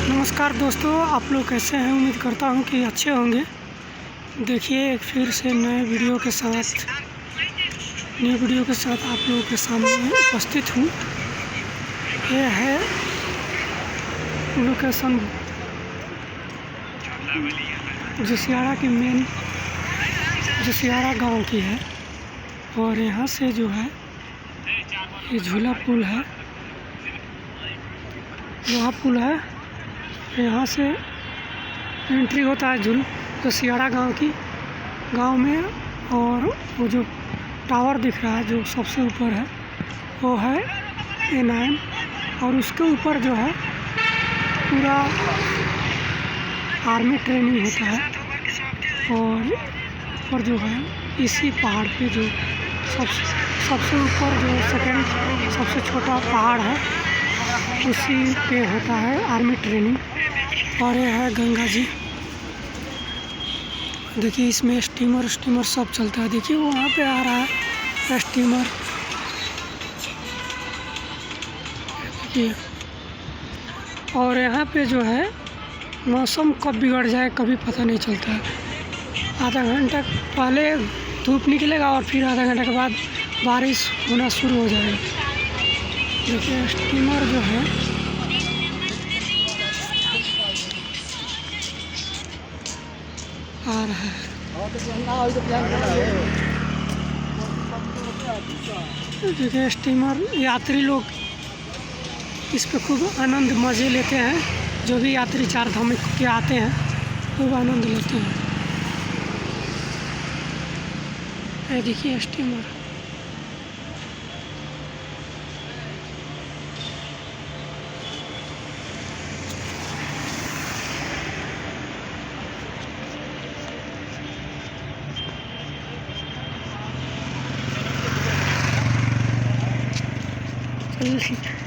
नमस्कार दोस्तों, आप लोग कैसे हैं? उम्मीद करता हूं कि अच्छे होंगे। देखिए, एक फिर से नए वीडियो के साथ आप लोगों के सामने उपस्थित हूं। यह है लोकेशन जसियाड़ा की मेन जसियाड़ा गांव की है। और यहाँ से जो है ये झूला पुल है, लोहा पुल है। यहाँ से एंट्री होता है जसियाड़ा गांव में। और वो जो टावर दिख रहा है जो सबसे ऊपर है वो है A9। और उसके ऊपर जो है पूरा आर्मी ट्रेनिंग होता है। और ऊपर जो है इसी पहाड़ पे जो सबसे ऊपर जो सबसे छोटा पहाड़ है उसी पे होता है आर्मी ट्रेनिंग। और ये है गंगा जी। देखिए, इसमें स्टीमर सब चलता है। देखिए वो वहाँ पे आ रहा है स्टीमर। देखिए, और यहाँ पे जो है मौसम कब बिगड़ जाए कभी पता नहीं चलता है। आधा घंटा पहले धूप निकलेगा और फिर आधा घंटे के बाद बारिश होना शुरू हो जाएगा। देखिए, स्टीमर जो है आ रहा है। देखिए, स्टीमर यात्री लोग इस पे खूब आनंद मज़े लेते हैं। जो भी यात्री चार धाम के आते हैं खूब आनंद लेते हैं। ये देखिए स्टीमर। चलिए।